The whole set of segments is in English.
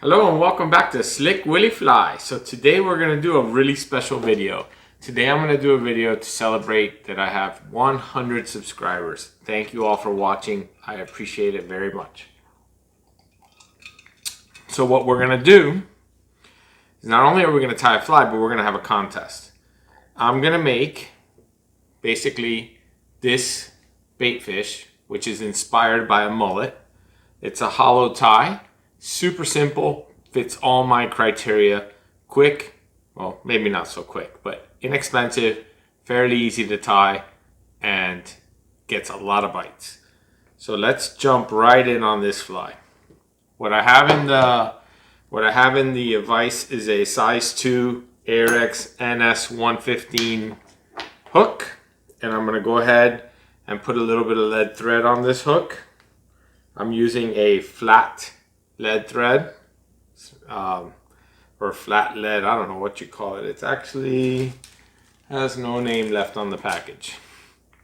Hello and welcome back to Slick Willy Fly. So today we're going to do a really special video. Today I'm going to do a video to celebrate that I have 100 subscribers. Thank you all for watching. I appreciate it very much. So what we're going to do is not only are we going to tie a fly, but we're going to have a contest. I'm going to make basically this bait fish, which is inspired by a mullet. It's a hollow tie. Super simple, fits all my criteria. Quick, well, maybe not so quick, but inexpensive, fairly easy to tie, and gets a lot of bites. So let's jump right in on this fly. What I have in the vise is a size 2 Ahrex NS 115 hook, and I'm going to go ahead and put a little bit of lead thread on this hook. I'm using a flat lead thread, or flat lead, I don't know what you call it. It's actually has no name left on the package,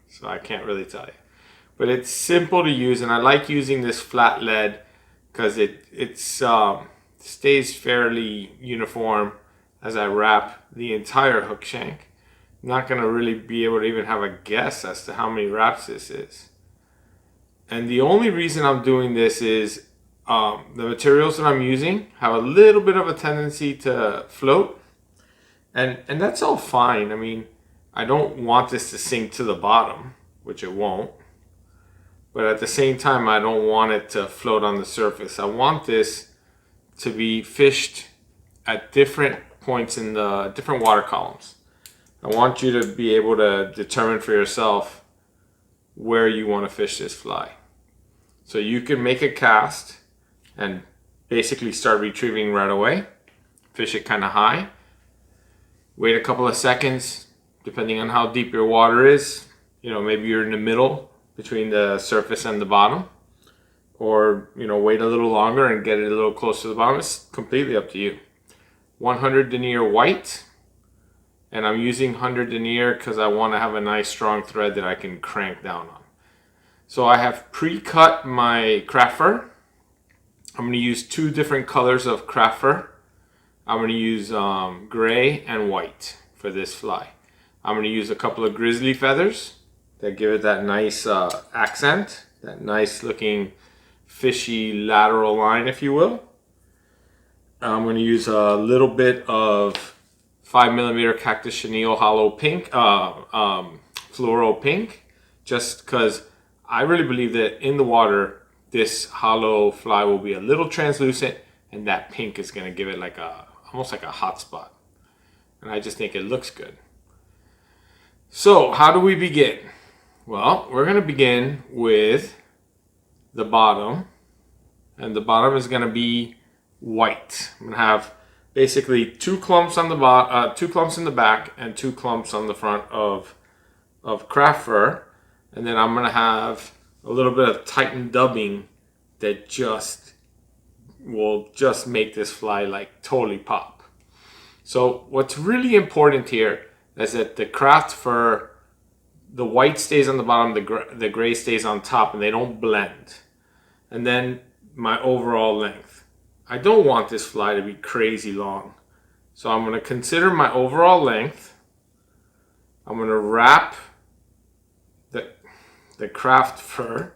so I can't really tell you. But it's simple to use, and I like using this flat lead because it stays fairly uniform as I wrap the entire hook shank. I'm not going to really be able to even have a guess as to how many wraps this is. And the only reason I'm doing this is the materials that I'm using have a little bit of a tendency to float, and that's all fine. I mean, I don't want this to sink to the bottom, which it won't, but at the same time I don't want it to float on the surface. I want this to be fished at different points in the different water columns. I want you to be able to determine for yourself where you want to fish this fly. So you can make a cast and basically start retrieving right away. Fish it kind of high. Wait a couple of seconds, depending on how deep your water is. You know, maybe you're in the middle between the surface and the bottom. Or, you know, wait a little longer and get it a little closer to the bottom. It's completely up to you. 100 Denier white. And I'm using 100 Denier because I want to have a nice strong thread that I can crank down on. So I have pre-cut my craft fur. I'm going to use two different colors of craft fur. I'm going to use gray and white for this fly. I'm going to use a couple of grizzly feathers that give it that nice accent, that nice looking fishy lateral line, if you will. I'm going to use a little bit of 5mm Cactus Chenielle hollow pink, Fluoro pink, just because I really believe that in the water, this hollow fly will be a little translucent, and that pink is going to give it like almost like a hot spot. And I just think it looks good. So how do we begin? Well, we're going to begin with the bottom, and the bottom is going to be white. I'm going to have basically two clumps on the two clumps in the back and two clumps on the front of craft fur, and then I'm going to have a little bit of Titan dubbing that will just make this fly like totally pop. So what's really important here is that the craft fur, the white stays on the bottom, the gray stays on top, and they don't blend. And then my overall length. I don't want this fly to be crazy long. So I'm going to consider my overall length. I'm going to wrap the craft fur.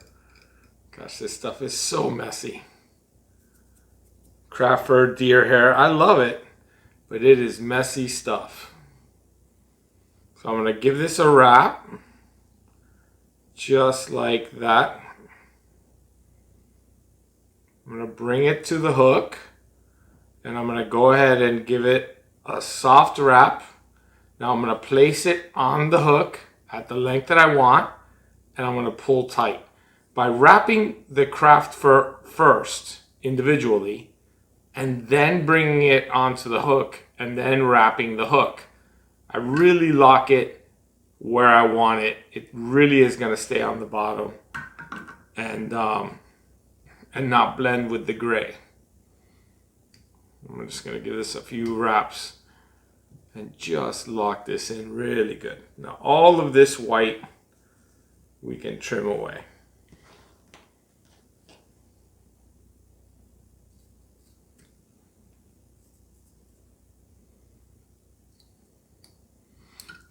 Gosh, this stuff is so messy. Craft fur, deer hair, I love it, but it is messy stuff. So I'm going to give this a wrap, just like that. I'm going to bring it to the hook, and I'm going to go ahead and give it a soft wrap. Now I'm going to place it on the hook at the length that I want, and I'm going to pull tight. By wrapping the craft fur first, individually, and then bringing it onto the hook, and then wrapping the hook, I really lock it where I want it. It really is going to stay on the bottom and not blend with the gray. I'm just going to give this a few wraps and just lock this in really good. Now all of this white we can trim away.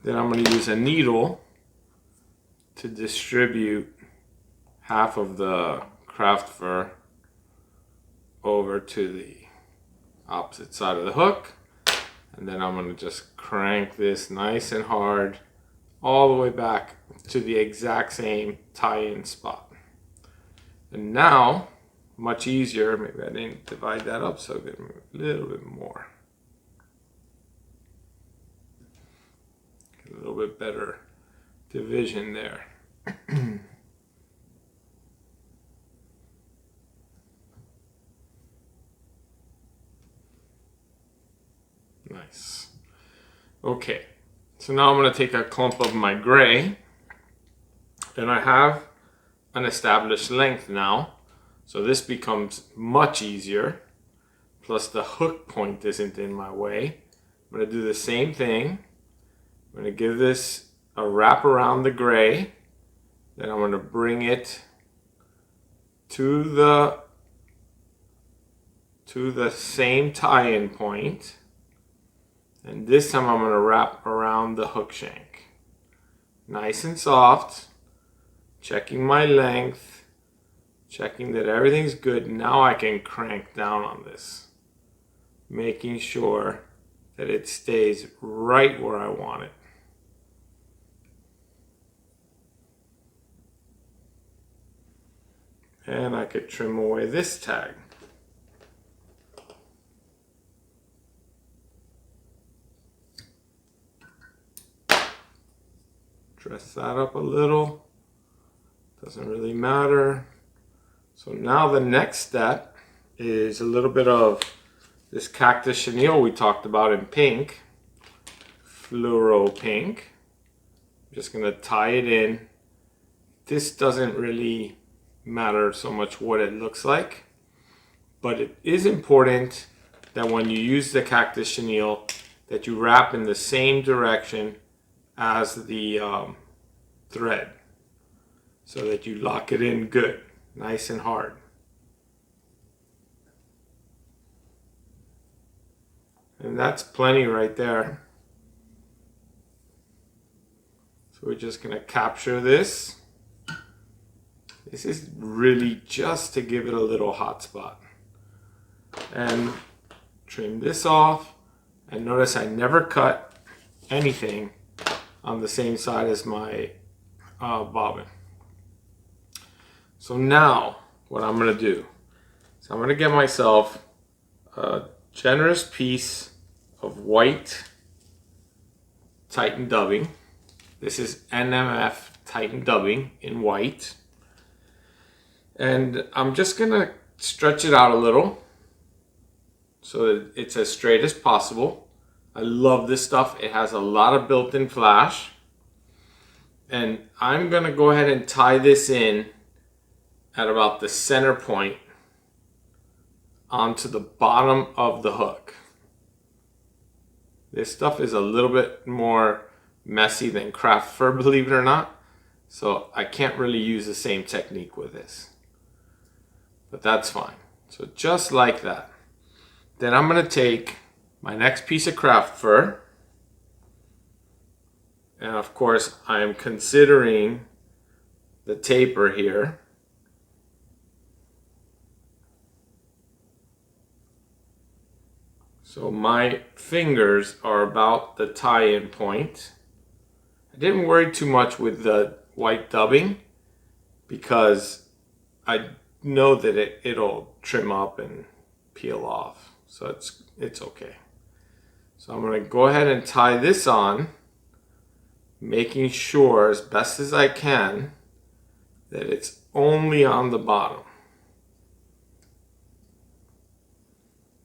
Then I'm going to use a needle to distribute half of the craft fur over to the opposite side of the hook. And then I'm going to just crank this nice and hard all the way back to the exact same tie-in spot. And now, much easier, maybe I didn't divide that up so good, a little bit more. A little bit better division there. Nice. Okay, so now I'm going to take a clump of my gray, and I have an established length now, so this becomes much easier, plus the hook point isn't in my way. I'm going to do the same thing. I'm going to give this a wrap around the gray, then I'm going to bring it to the same tie-in point, and this time I'm going to wrap around the hook shank. Nice and soft, checking my length, checking that everything's good. Now I can crank down on this, making sure that it stays right where I want it. And I could trim away this tag. Dress that up a little. Doesn't really matter. So now the next step is a little bit of this Cactus Chenielle we talked about in pink. Fluoro pink. I'm just going to tie it in. This doesn't really matter so much what it looks like, but it is important that when you use the Cactus Chenielle that you wrap in the same direction as the thread, so that you lock it in good, nice and hard. And that's plenty right there. So we're just going to capture this. This is really just to give it a little hot spot. And trim this off. And notice I never cut anything on the same side as my bobbin. So now what I'm going to do is I'm going to get myself a generous piece of white Titan dubbing. This is NMF Titan dubbing in white. And I'm just going to stretch it out a little so that it's as straight as possible. I love this stuff. It has a lot of built-in flash. And I'm going to go ahead and tie this in at about the center point onto the bottom of the hook. This stuff is a little bit more messy than craft fur, believe it or not. So I can't really use the same technique with this. But that's fine. So just like that. Then I'm going to take my next piece of craft fur. And of course, I am considering the taper here. So my fingers are about the tie-in point. I didn't worry too much with the white dubbing because I know that it'll trim up and peel off. So it's okay. So I'm going to go ahead and tie this on, making sure as best as I can that it's only on the bottom.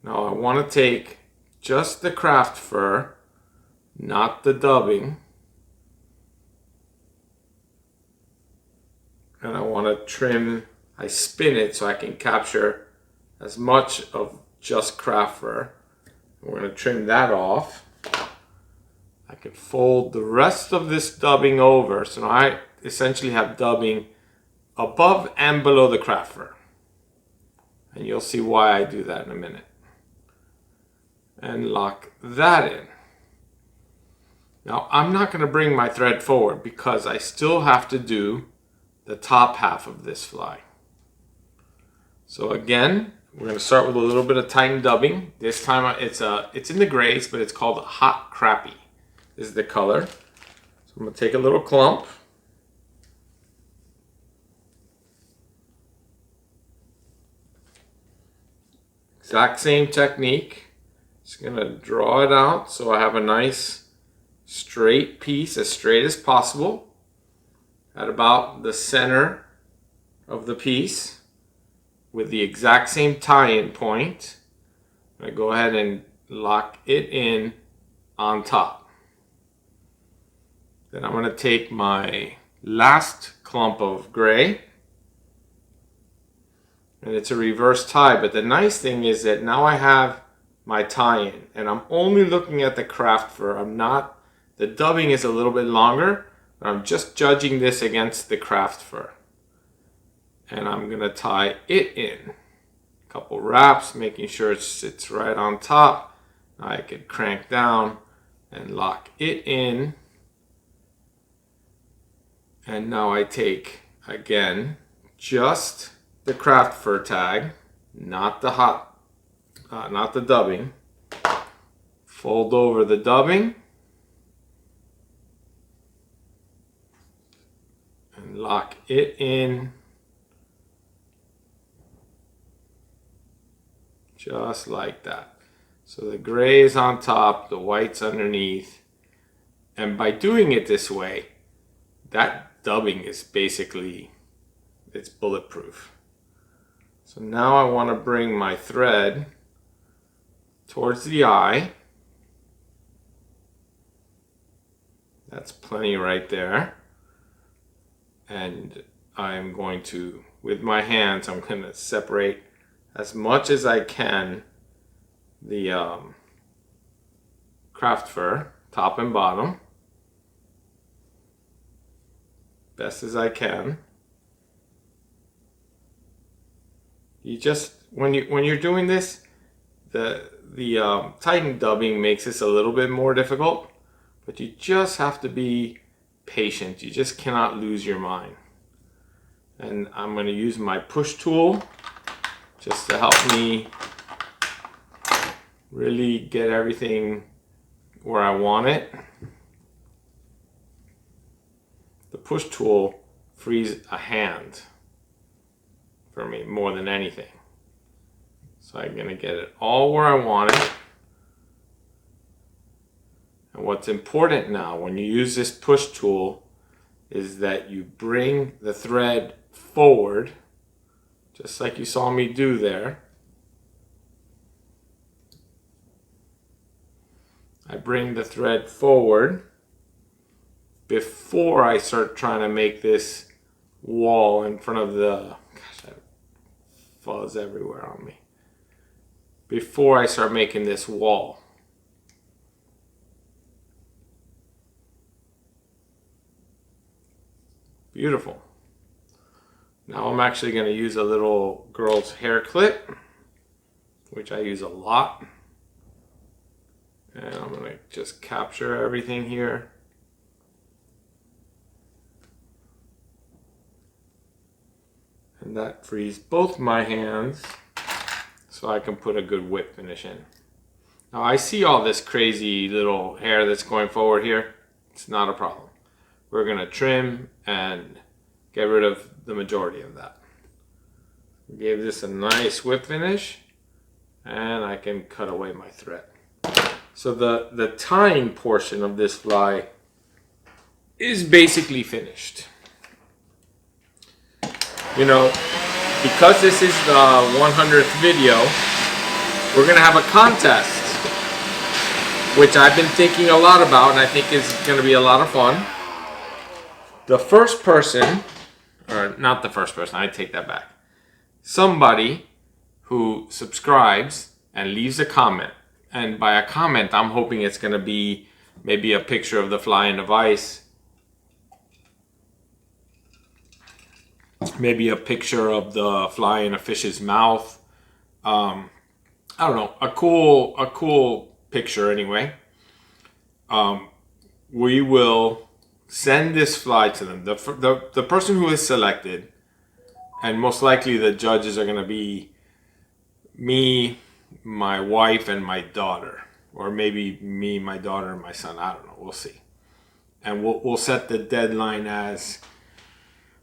Now I want to take just the craft fur, not the dubbing. And I want to trim, I spin it so I can capture as much of just craft fur. We're going to trim that off. I can fold the rest of this dubbing over. So now I essentially have dubbing above and below the craft fur. And you'll see why I do that in a minute. And lock that in. Now I'm not going to bring my thread forward because I still have to do the top half of this fly. So again, we're going to start with a little bit of Titan dubbing. This time it's in the grays, but it's called Hot Crappie. This is the color. So I'm going to take a little clump. Exact same technique. Just going to draw it out so I have a nice straight piece, as straight as possible, at about the center of the piece with the exact same tie-in point. I go ahead and lock it in on top. Then I'm going to take my last clump of gray, and it's a reverse tie, but the nice thing is that now I have my tie-in and I'm only looking at the craft fur. I'm not, the dubbing is a little bit longer, but I'm just judging this against the craft fur. And I'm going to tie it in. A couple wraps, making sure it sits right on top. I could crank down and lock it in. And now I take, again, just the craft fur tag, not the not the dubbing. Fold over the dubbing and lock it in just like that. So the gray is on top, the white's underneath, and by doing it this way, that dubbing is basically, it's bulletproof. So now I want to bring my thread towards the eye. That's plenty right there. And I'm going to, with my hands, I'm going to separate as much as I can the craft fur, top and bottom, best as I can. You just, when you're doing this, the Titan dubbing makes this a little bit more difficult, but you just have to be patient. You just cannot lose your mind. And I'm going to use my push tool just to help me really get everything where I want it. The push tool frees a hand for me more than anything. So I'm going to get it all where I want it. And what's important now when you use this push tool is that you bring the thread forward, just like you saw me do there. I bring the thread forward before I start trying to make this wall in front of the, gosh, that fuzz everywhere on me. Before I start making this wall. Beautiful. Now I'm actually going to use a little girl's hair clip, which I use a lot. And I'm going to just capture everything here. And that frees both my hands so I can put a good whip finish in. Now I see all this crazy little hair that's going forward here. It's not a problem. We're going to trim and get rid of the majority of that. Give this a nice whip finish, and I can cut away my thread. So the tying portion of this fly is basically finished. You know, because this is the 100th video, we're going to have a contest, which I've been thinking a lot about, and I think is going to be a lot of fun. The first person, or not the first person, I take that back. Somebody who subscribes and leaves a comment. And by a comment, I'm hoping it's going to be maybe a picture of the fly in the vise. Maybe a picture of the fly in a fish's mouth. I don't know, a cool picture anyway. we will send this fly to them. The person who is selected, and most likely the judges are going to be me, my wife, and my daughter. Or maybe me, my daughter, and my son. I don't know. We'll see. And we'll set the deadline as,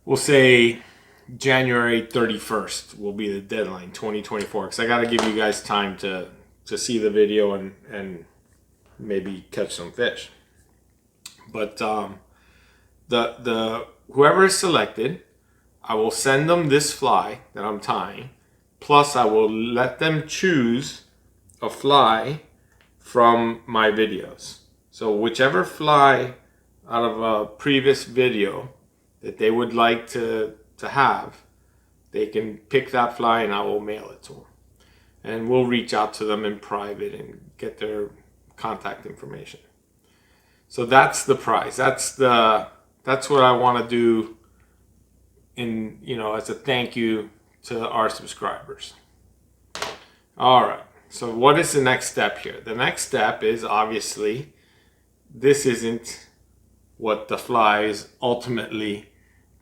we'll say January 31st will be the deadline, 2024. Because I got to give you guys time to see the video and maybe catch some fish. But the whoever is selected, I will send them this fly that I'm tying. Plus, I will let them choose a fly from my videos. So whichever fly out of a previous video that they would like to have, they can pick that fly and I will mail it to them. And we'll reach out to them in private and get their contact information. So that's the prize. That's what I want to do in, as a thank you to our subscribers. All right. So what is the next step here? The next step is, obviously, this isn't what the fly is ultimately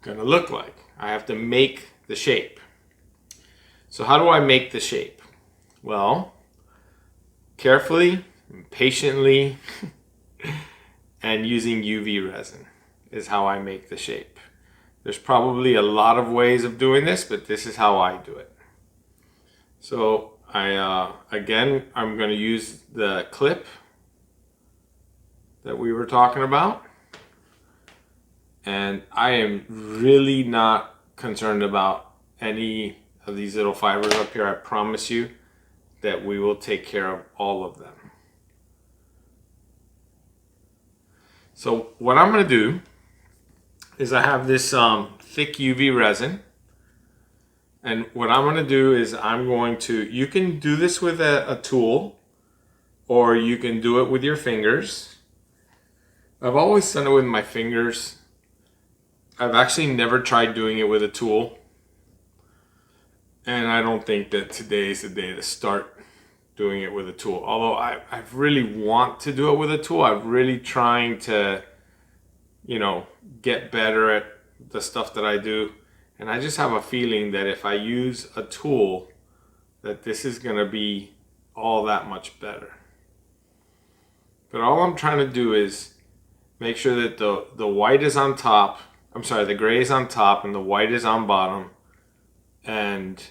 going to look like. I have to make the shape. So how do I make the shape? Well, carefully, and patiently, and using UV resin is how I make the shape. There's probably a lot of ways of doing this, but this is how I do it. So again, I'm going to use the clip that we were talking about. And I am really not concerned about any of these little fibers up here. I promise you that we will take care of all of them. So what I'm going to do is I have this thick UV resin. And what I'm going to do is you can do this with a tool, or you can do it with your fingers. I've always done it with my fingers. I've actually never tried doing it with a tool. And I don't think that today is the day to start doing it with a tool. Although I really want to do it with a tool. I'm really trying to, get better at the stuff that I do. And I just have a feeling that if I use a tool, that this is going to be all that much better. But all I'm trying to do is make sure that the white is on top. The gray is on top and the white is on bottom. And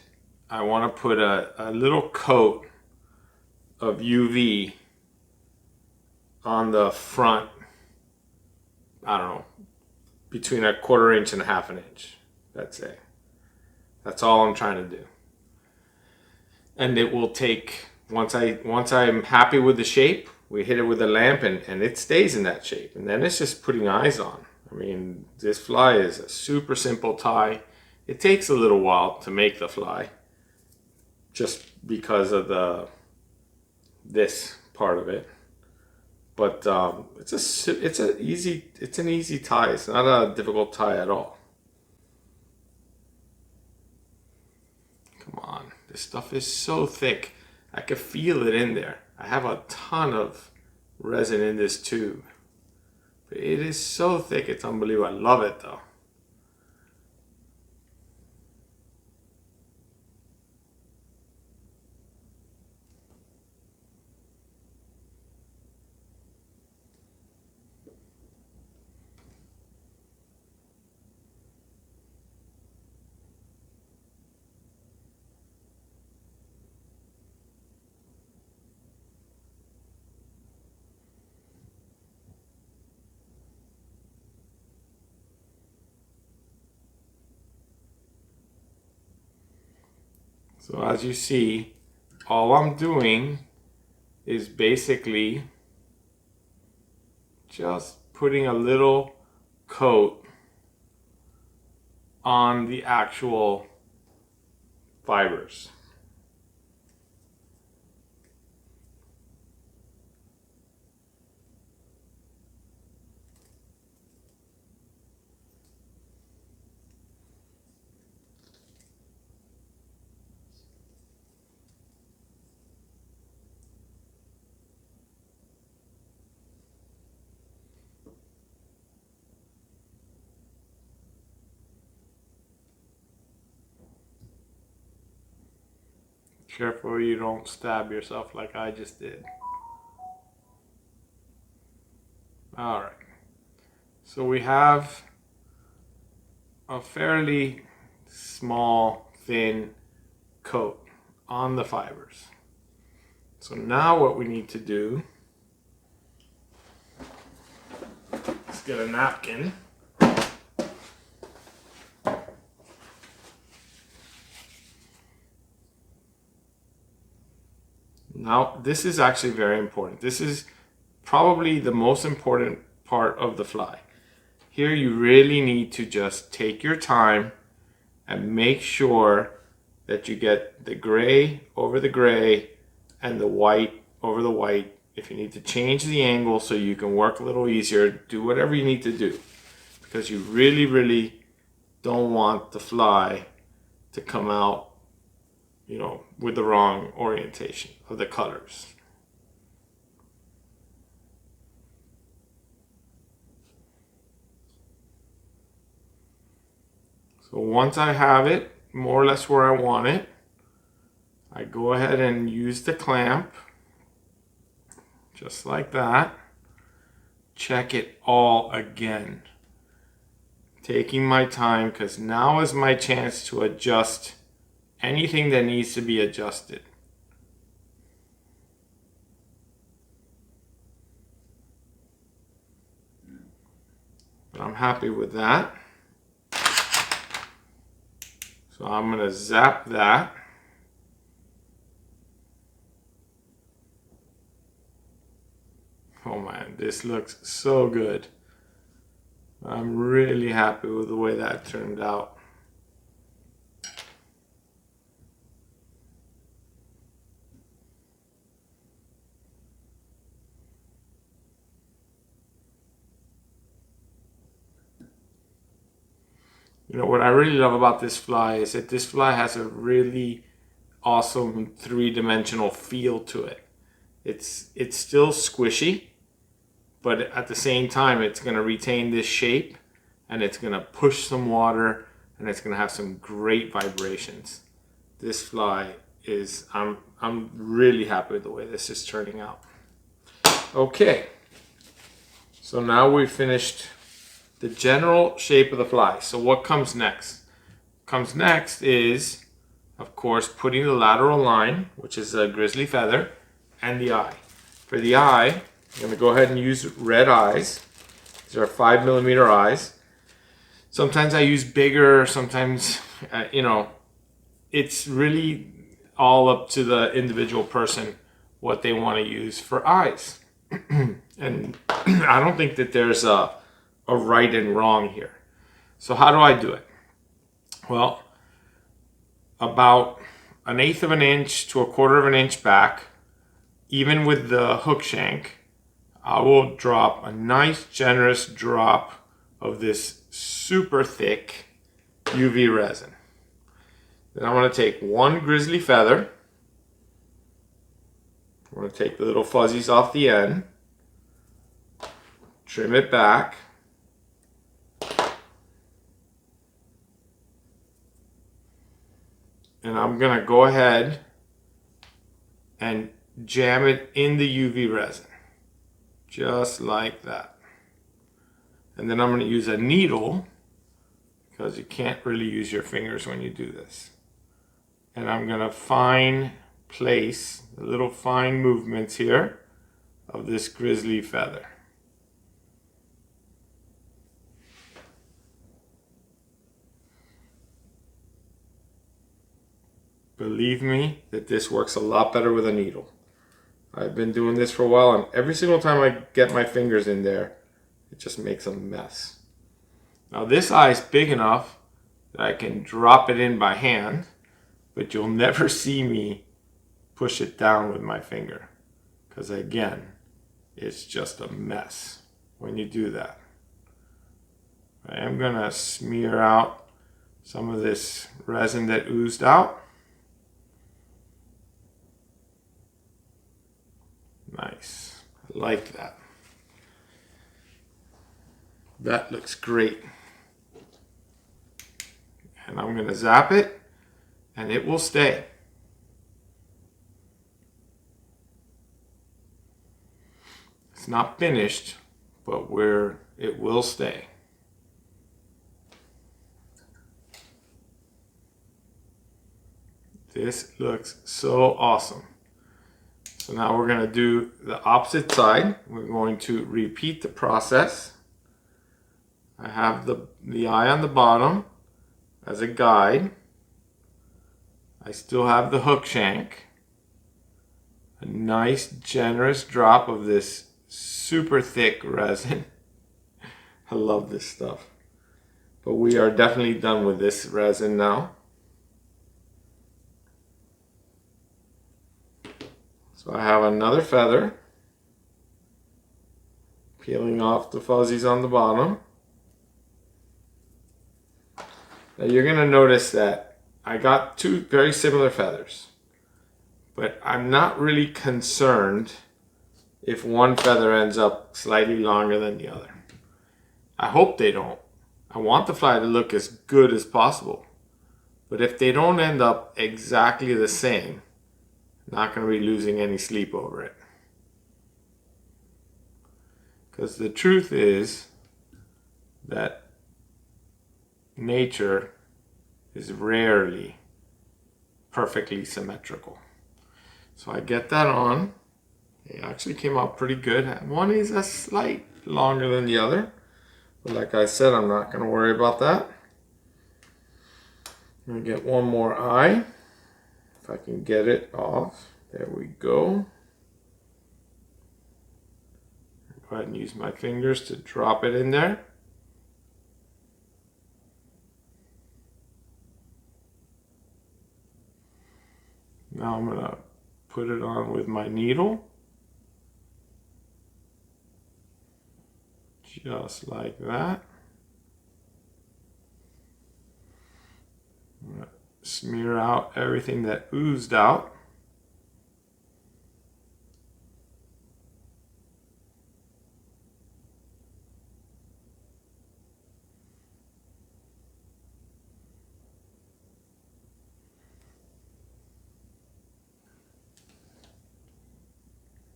I want to put a little coat of UV on the front, I don't know, between a 1/4 inch and a 1/2 inch. That's it. That's all I'm trying to do. And it will take, once I'm happy with the shape, we hit it with a lamp and it stays in that shape. And then it's just putting eyes on. I mean, this fly is a super simple tie. It takes a little while to make the fly, just because of this part of it. But it's an easy tie. It's not a difficult tie at all. Come on, this stuff is so thick. I can feel it in there. I have a ton of resin in this tube. But it is so thick, it's unbelievable. I love it though. So as you see, all I'm doing is basically just putting a little coat on the actual fibers. Careful you don't stab yourself like I just did. All right. So we have a fairly small, thin coat on the fibers. So now what we need to do is get a napkin. Now, this is actually very important. This is probably the most important part of the fly. Here you really need to just take your time and make sure that you get the gray over the gray and the white over the white. If you need to change the angle so you can work a little easier, do whatever you need to do. Because you really, really don't want the fly to come out, you know, with the wrong orientation of the colors. So once I have it more or less where I want it, I go ahead and use the clamp, just like that. Check it all again. Taking my time, because now is my chance to adjust anything that needs to be adjusted. But I'm happy with that. So I'm going to zap that. Oh man, this looks so good. I'm really happy with the way that turned out. You know, what I really love about this fly is that this fly has a really awesome three-dimensional feel to it. It's still squishy, but at the same time it's going to retain this shape, and it's going to push some water, and it's going to have some great vibrations. This fly is, I'm really happy with the way this is turning out. Okay, so now we've finished the general shape of the fly. So what comes next? Comes next is, of course, putting the lateral line, which is a grizzly feather, and the eye. For the eye, I'm going to go ahead and use red eyes. These are 5mm eyes. Sometimes I use bigger, sometimes, you know, it's really all up to the individual person what they want to use for eyes. And I don't think that there's a right and wrong here. So how do I do it? Well, about 1/8 of an inch to 1/4 of an inch back, even with the hook shank, I will drop a nice generous drop of this super thick UV resin. Then I'm going to take one grizzly feather. I'm going to take the little fuzzies off the end, trim it back, and I'm going to go ahead and jam it in the UV resin, just like that. And then I'm going to use a needle, because you can't really use your fingers when you do this. And I'm going to fine place the little fine movements here of this grizzly feather. Believe me that this works a lot better with a needle. I've been doing this for a while, and every single time I get my fingers in there, it just makes a mess. Now this eye is big enough that I can drop it in by hand, but you'll never see me push it down with my finger, because again, it's just a mess when you do that. I am going to smear out some of this resin that oozed out. Nice. I like that. That looks great. And I'm going to zap it, and it will stay. It's not finished, but it will stay. This looks so awesome. So now we're going to do the opposite side. We're going to repeat the process. I have the eye on the bottom as a guide. I still have the hook shank. A nice generous drop of this super thick resin. I love this stuff. But we are definitely done with this resin now. So I have another feather, peeling off the fuzzies on the bottom. Now you're going to notice that I got two very similar feathers, but I'm not really concerned if one feather ends up slightly longer than the other. I hope they don't. I want the fly to look as good as possible, but if they don't end up exactly the same, not going to be losing any sleep over it. Because the truth is that nature is rarely perfectly symmetrical. So I get that on. It actually came out pretty good. One is a slight longer than the other, but like I said, I'm not going to worry about that. I'm going to get one more eye. If I can get it off. There we go. Go ahead and use my fingers to drop it in there. Now I'm going to put it on with my needle. Just like that. I'm going to smear out everything that oozed out.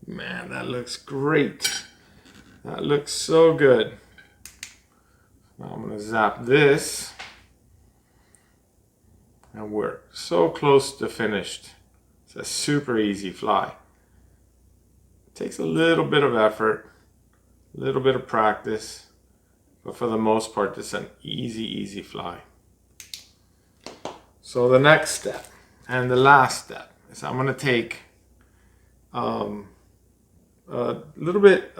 Man, that looks great. That looks so good. Now I'm going to zap this. And we're so close to finished. It's a super easy fly. It takes a little bit of effort, a little bit of practice, but for the most part, it's an easy fly. So the next step, and the last step, is I'm going to take a little bit,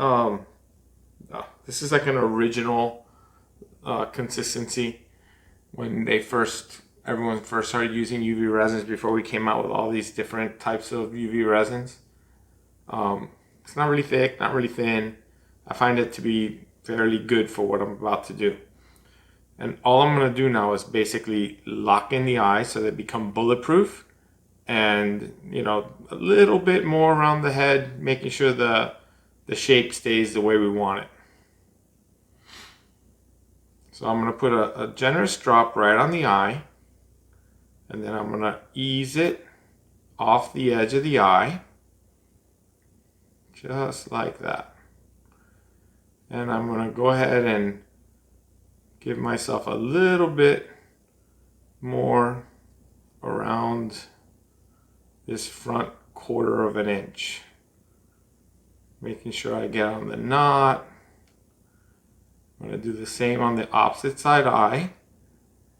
this is like an original consistency. When everyone first started using UV resins, before we came out with all these different types of UV resins. It's not really thick, not really thin. I find it to be fairly good for what I'm about to do. And all I'm going to do now is basically lock in the eye so they become bulletproof. And, you know, a little bit more around the head, making sure the shape stays the way we want it. So I'm going to put a generous drop right on the eye. And then I'm going to ease it off the edge of the eye. Just like that. And I'm going to go ahead and give myself a little bit more around this front 1/4 of an inch. Making sure I get on the knot. I'm going to do the same on the opposite side eye.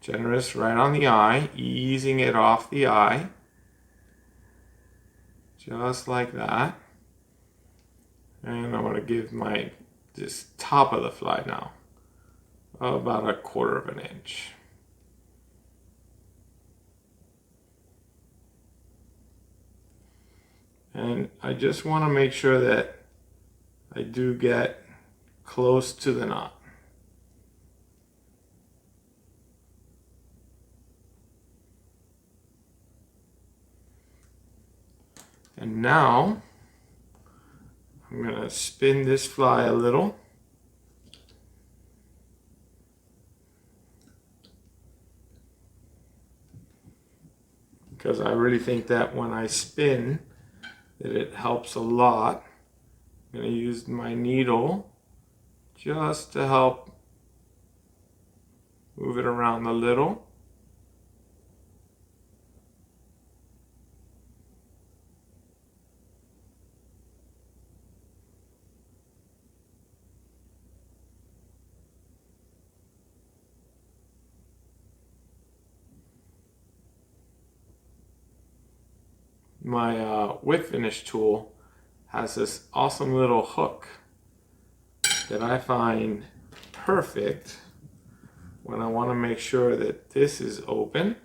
Generous right on the eye, easing it off the eye. Just like that. And I'm going to give this top of the fly now about 1/4 of an inch. And I just want to make sure that I do get close to the knot. And now I'm going to spin this fly a little. Because I really think that when I spin, that it helps a lot I'm going to use my needle just to help move it around a little. My whip finish tool has this awesome little hook that I find perfect when I want to make sure that this is open,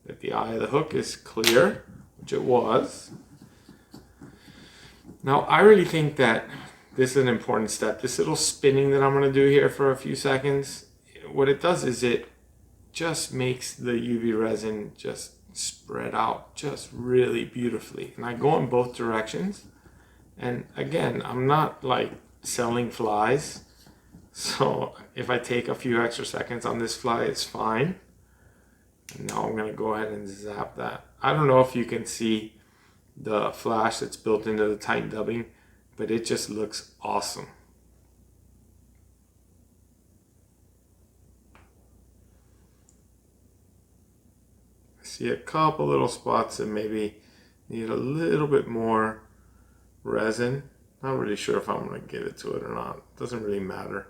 that the eye of the hook is clear, which it was. Now I really think that this is an important step. This little spinning that I'm going to do here for a few seconds, what it does is it just makes the UV resin just spread out just really beautifully. And I go in both directions. And again, I'm not like selling flies, so if I take a few extra seconds on this fly, it's fine. And now I'm going to go ahead and zap that. I don't know if you can see the flash that's built into the Titan dubbing, but it just looks awesome. See a couple little spots that maybe need a little bit more resin. Not really sure if I'm going to give it to it or not. Doesn't really matter.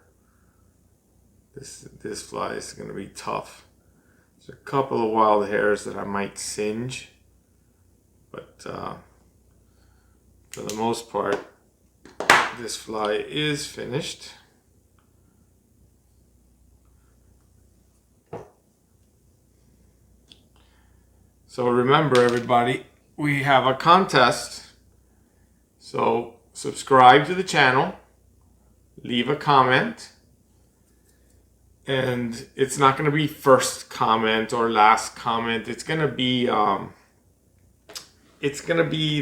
This fly is going to be tough. There's a couple of wild hairs that I might singe, but for the most part, this fly is finished. So remember, everybody, we have a contest. So subscribe to the channel, leave a comment, and it's not going to be first comment or last comment. It's going to be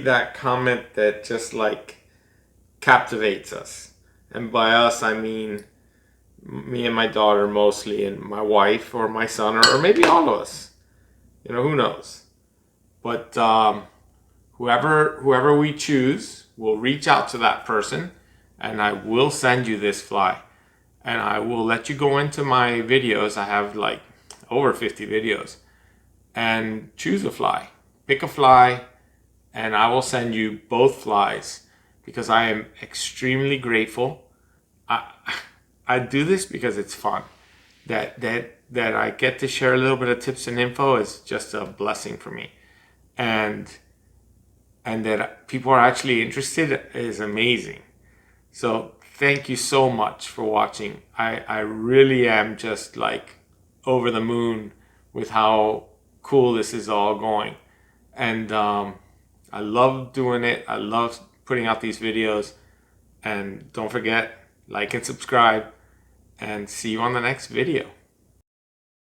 that comment that just like captivates us. And by us, I mean me and my daughter mostly, and my wife or my son, or maybe all of us. You know, who knows? But whoever we choose, will reach out to that person, and I will send you this fly. And I will let you go into my videos. I have like over 50 videos. And choose a fly. Pick a fly, and I will send you both flies because I am extremely grateful. I do this because it's fun. That I get to share a little bit of tips and info is just a blessing for me. And that people are actually interested is amazing. So thank you so much for watching. I really am just like over the moon with how cool this is all going. And I love doing it. I love putting out these videos. And don't forget, like and subscribe. And see you on the next video.